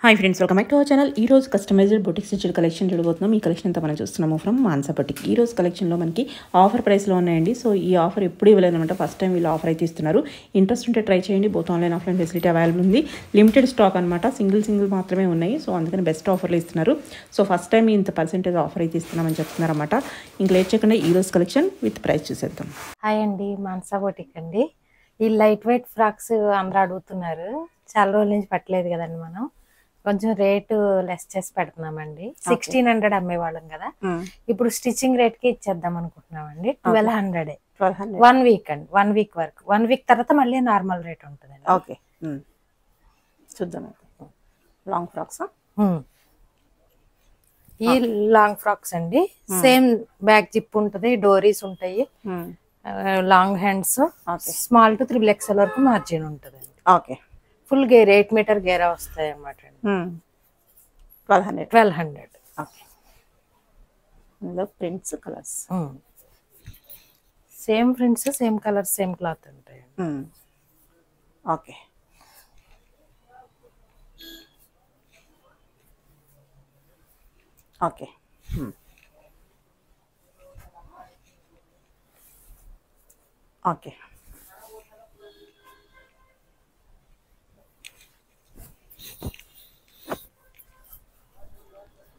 Hi friends, welcome back to our channel. ఈ రోజు customized boutique stitched collection చూడబోతున్నాం. ఈ కలెక్షన్ అంతా మనం చూస్తున్నాము ఫ్రమ్ మాన్సా బొటిక్. ఈ రోజు కలెక్షన్లో మనకి ఆఫర్ ప్రైస్లో ఉన్నాయండి. సో ఈ ఆఫర్ ఎప్పుడు ఇవ్వలేదన్నమాట, ఫస్ట్ టైం వీళ్ళు ఆఫర్ అయితే ఇస్తున్నారు. ఇంట్రెస్ట్ ఉంటే ట్రై చేయండి. Both online offline facility available ఉంది. లిమిటెడ్ స్టాక్ అనమాట, సింగిల్ మాత్రమే ఉన్నాయి. సో అందుకని బెస్ట్ ఆఫర్లు ఇస్తున్నారు. సో ఫస్ట్ టైం ఇంత పర్సెంటేజ్ ఆఫర్ అయితే ఇస్తున్నామని చెప్తున్నారు అనమాట. ఇంక లేట్ చేయకుండా ఈ రోజు కలెక్షన్ విత్ ప్రైస్ చూసేద్దాం. హాయ్ అండి, మాన్సా బొటిక్ అండి. ఈ లైట్ వెయిట్ ఫ్రాక్స్ అందరూ అడుగుతున్నారు. చాలా రోజుల నుంచి పట్టలేదు కదండి, మనం కొంచెం రేటు లెస్ చేసి పెడుతున్నామండి. 1600 అమ్మేవాళ్ళం కదా, ఇప్పుడు స్టిచ్చింగ్ రేట్ కి ఇచ్చేద్దాం అనుకుంటున్నామండి. 1200 1 వీక్ అండి. 1 వీక్ వరకు, 1 వీక్ తర్వాత మళ్ళీ నార్మల్ రేట్ ఉంటుంది. ఓకే, చూద్దాం. లాంగ్ ఫ్రాక్స్, ఈ లాంగ్ ఫ్రాక్స్ అండి. సేమ్ బ్యాక్ జిప్ ఉంటది, డోరీస్ ఉంటాయి, long hands, small to 3 XL వరకు మార్జిన్ ఉంటుంది. ఓకే, ఫుల్ గేర్ 8 మీటర్ గేరా వస్తాయి అన్నమాట. 1200. ఓకే, ఇందులో prints colours, same prints, same colours, same cloth ఉంటాయి. Okay, okay, okay,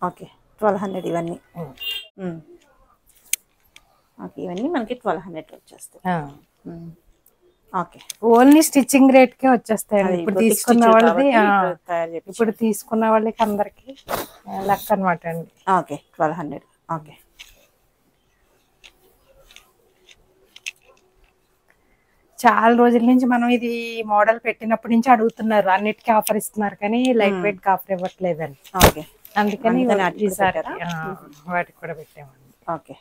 okay. 1200 ఇవన్నీ. ఓకే, ఇవన్నీ మనకి 1200 వచ్చేస్తాయి. ఓకే, ఓన్లీ స్టిచ్చింగ్ రేట్ కే వచ్చేస్తాయండి. ఇప్పుడు తీసుకున్న వాళ్ళది, ఇప్పుడు తీసుకున్న వాళ్ళకి అందరికి లక్ అనమాట అండి. ఓకే, 1200. ఓకే, చాలా రోజుల నుంచి మనం ఇది మోడల్ పెట్టినప్పటి నుంచి అడుగుతున్నారు. అన్నిటికీ ఆఫర్ ఇస్తున్నారు కానీ లైట్ వెయిట్ కి ఆఫర్ ఇవ్వట్లేదండి. ఓకే, అందుకని వాటికి కూడా పెట్టామండి. ఓకే,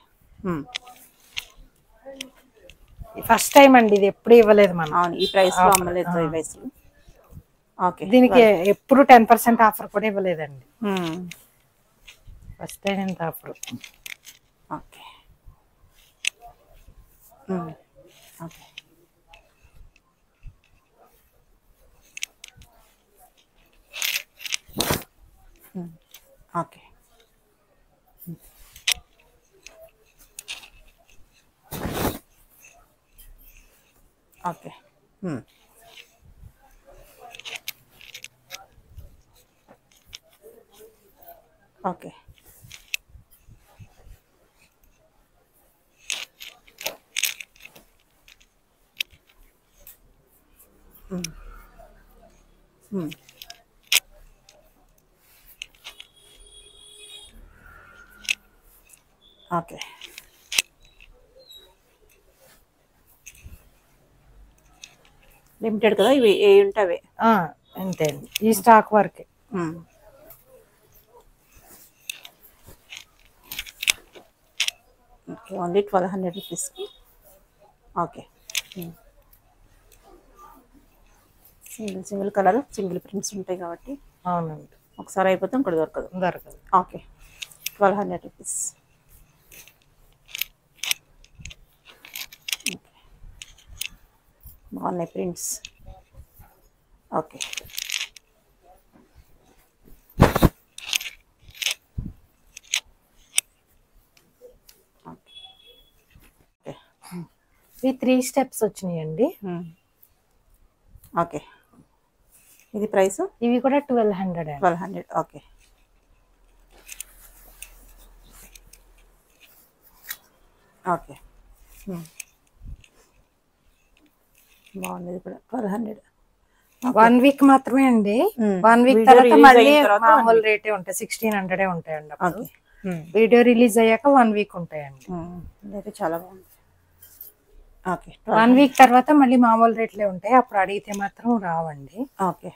ఫస్ట్ టైం అండి, ఇది ఎప్పుడు ఇవ్వలేదు మనం. ఈ ప్రైస్ లో అమ్మలేదు ఈ వయసులో. ఓకే, దీనికి ఎప్పుడు 10% ఆఫర్ కూడా ఇవ్వలేదండి. ఫస్ట్ టైం ఎంత offer. Okay, okay, okay, okay, okay, okay. Limited కదా, ఇవి ఏ ఉంటాయి అంతే అండి, ఈ స్టాక్ వరకే. ఓకే, ఓన్లీ 1200 రూపీస్కి. Okay, single colour, single prints ఉంటాయి కాబట్టి. అవునండి, ఒకసారి అయిపోతే ఇంకోటి దొరకదు. Okay, 1200 rupees. బాగున్నాయి ప్రింట్స్. ఓకే, ఇవి 3 స్టెప్స్ వచ్చినాయండి. ఓకే, ఇది ప్రైస్. ఇవి కూడా 1200. ఓకే, ఓకే, బాగుంది. ఇది కూడా 1200. 1 వీక్ మాత్రమే అండి. 1 వీక్ తర్వాత మళ్ళీ మామూలు రేటే ఉంటాయి, 1600 ఉంటాయండి. అప్పుడు వీడియో రిలీజ్ అయ్యాక 1 వీక్ ఉంటాయండి. ఇదైతే చాలా బాగుంది. ఓకే, 1 వీక్ తర్వాత మళ్ళీ మామూలు రేట్లే ఉంటాయి. అప్పుడు అడిగితే మాత్రం రావండి. Okay,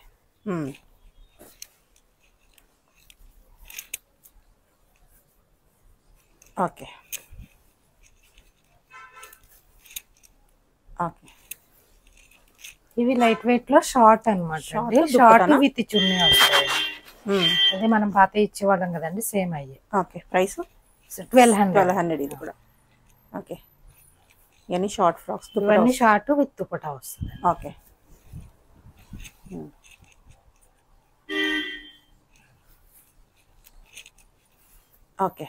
okay, okay. ఇవి లైట్ వెయిట్ లో షార్ట్ అనమాట. షార్ట్ విత్ చున్నీ వస్తాయి. అదే మనం పాత ఇచ్చేవాళ్ళం కదండి, సేమ్ అయ్యే. Okay, price 1200. ఇది కూడా. ఓకే, ఇవన్నీ షార్ట్ ఫ్రాక్స్, ఇవన్నీ షార్ట్ విత్ దుపట్టా వస్తుంది. Okay, okay.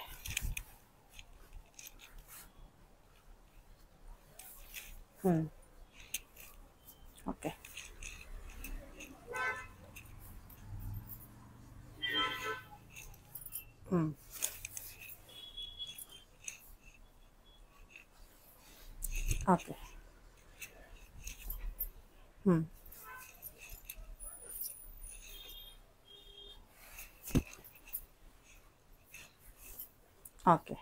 Okay. Okay. Okay.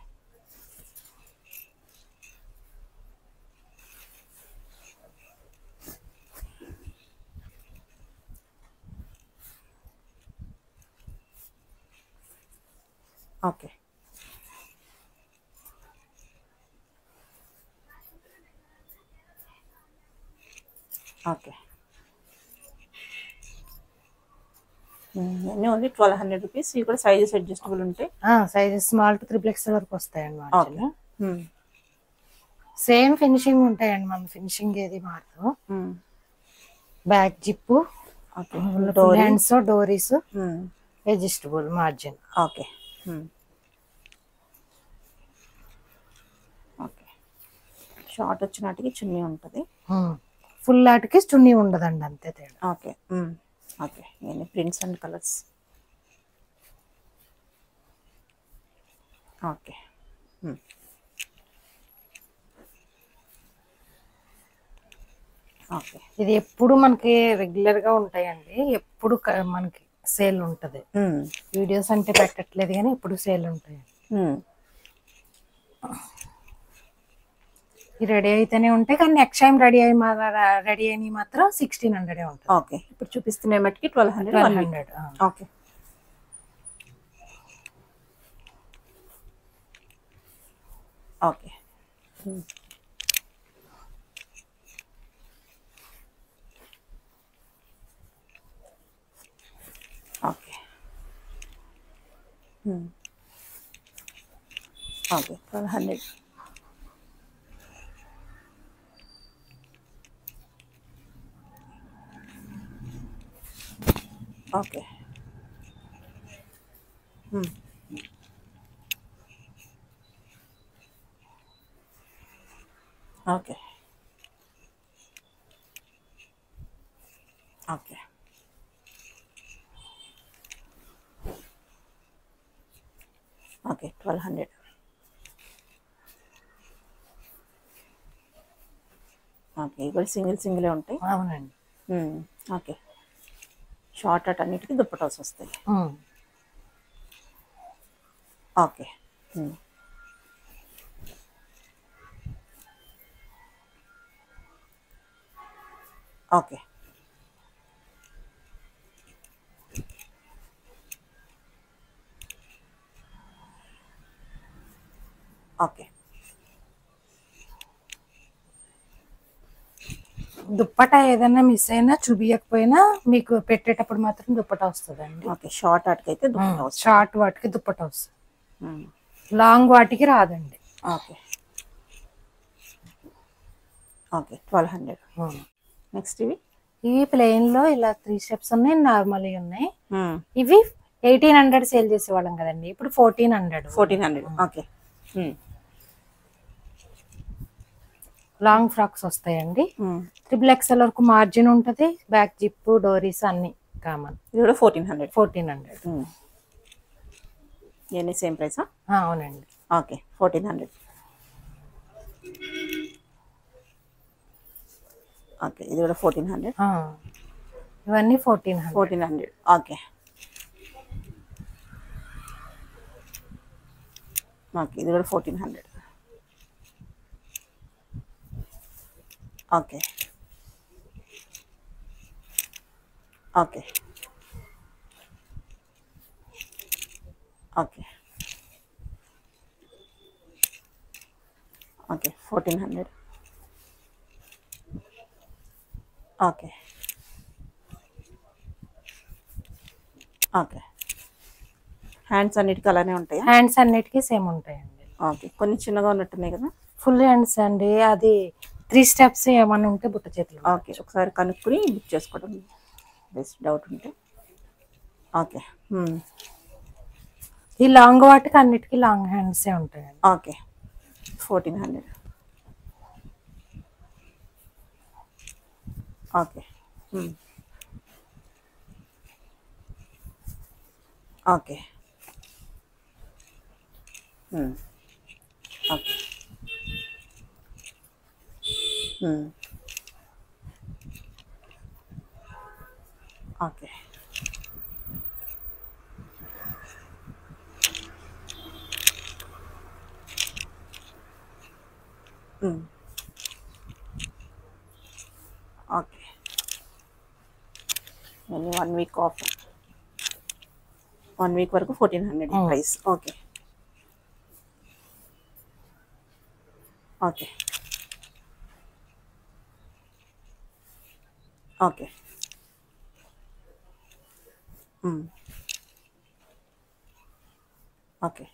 Okay. Okay. అన్నీ ఓన్లీ 1200 రూపీస్. ఇవి కూడా సైజెస్ అడ్జస్టబుల్ ఉంటాయి. సైజెస్ స్మాల్ టు 3XL వరకు వస్తాయండి ఓకే. వాటిలో. సేమ్ ఫినిషింగ్ ఉంటాయండి, మన ఫినిషింగ్ ఏది మారదు. Back zip, okay. హ్యాండ్స్, డోరీస్, adjustable margin. Okay. Okay. Short వచ్చినట్టుకి చున్నీ ఉంటుంది. ఫుల్ ఆటికి చున్నీ ఉండదండి, అంతే తేడా. ఓకే. ఓకే. ఇవన్నీ prints and colours. Okay. Okay. ఇది ఎప్పుడు మనకి రెగ్యులర్ గా ఉంటాయండి, ఎప్పుడు మనకి సేల్ ఉంటది. వీడియోస్ అంటే పెట్టట్లేదు కానీ ఎప్పుడు సేల్ ఉంటాయి. ఈ రెడీ అయితేనే ఉంటాయి, కానీ నెక్స్ట్ టైం రెడీ అయిన మాత్రం 1600 ఉంటుంది. ఓకే. ఇప్పుడు చూపిస్తున్న మట్టికి 1200. Okay. Okay. Okay. Okay. 1200. Okay. Okay. Okay. Okay. 1200. Okay. ఇవి సింగిలే ఉంటాయి. అవునండి. ఓకే. షార్ట్ అట్ అన్నిటికీ దుప్పటాస్ వస్తాయి. ఓకే. ఓకే. ఓకే. దుప్పటా ఏదైనా మిస్ అయినా చూపించకపోయినా మీకు పెట్టేటప్పుడు మాత్రం దుప్పటా వస్తుందండి. ఓకే. షార్ట్ వాటికి అయితే దుప్పటా వస్తుంది. షార్ట్ వాటికి దుప్పటా వస్తుంది, లాంగ్ వాటికి రాదండి. ఓకే. ఓకే. 1200. నెక్స్ట్ ఇవి ప్లెయిన్ లో ఇలా 3 స్టెప్స్ ఉన్నాయి, నార్మల్ ఉన్నాయి. ఇవి 1800 సేల్ చేసేవాళ్ళం కదండి, ఇప్పుడు 1400. ఓకే. లాంగ్ ఫ్రాక్స్ వస్తాయండి. 3XL వరకు మార్జిన్ ఉంటది, బ్యాక్ జిప్, డోరీస్ అన్ని కామన్. ఇది కూడా 1400. ఇవన్నీ సేమ్ ప్రైసా? అవునండి. ఓకే. 1400. ఓకే. ఇది కూడా 1400. ఇవన్నీ 1400. ఓకే. ఓకే. ఇది కూడా 1400. Okay. Okay. Okay. Okay. 1400. Okay. Okay. Hands అన్నిటికీ అలానే ఉంటాయి. హ్యాండ్స్ అన్నిటికీ సేమ్ ఉంటాయండి. ఓకే. కొన్ని చిన్నగా ఉన్నట్టున్నాయి కదా. ఫుల్ హ్యాండ్స్ అండి, అది 3 స్టెప్స్ ఏమన్నా ఉంటే బుట్ట చేతులు. ఓకే. ఒకసారి కనుక్కుని బుక్ చేసుకోవడం బెస్ట్, డౌట్ ఉంటే. ఓకే. ఈ లాంగ్ వాటికి అన్నిటికీ లాంగ్ హ్యాండ్సే ఉంటాయండి. Okay 1400. Okay okay okay okay okay 1 week offer, 1 week వరకు 1400 price. Okay okay okay okay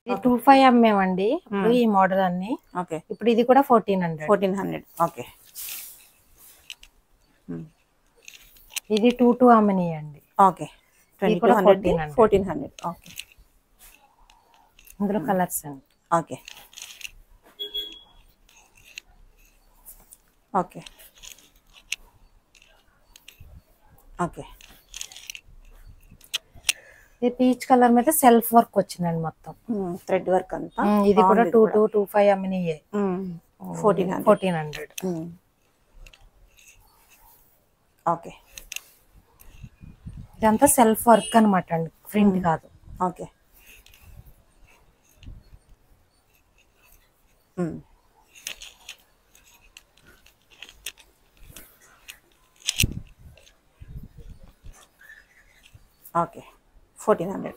ఇది 25 అమ్మేమండి ఇప్పుడు ఈ మోడల్ అన్ని. ఓకే ఇప్పుడు ఇది కూడా 1400. ఓకే ఇది 22 అమ్మనియండి. ఓకే 2200 1400. ఓకే ఇందులో కలర్స్ అండి. ఓకే ఓకే ఓకే ఇది పీచ్ కలర్ మీద సెల్ఫ్ వర్క్ వచ్చిందండి మొత్తం, థ్రెడ్ వర్క్ అంతా. ఇది కూడా 2225 అమ్మనియే 1400. ఓకే ఇదంతా సెల్ఫ్ వర్క్ అనమాట అండి, ప్రింట్ కాదు. Okay okay 1400.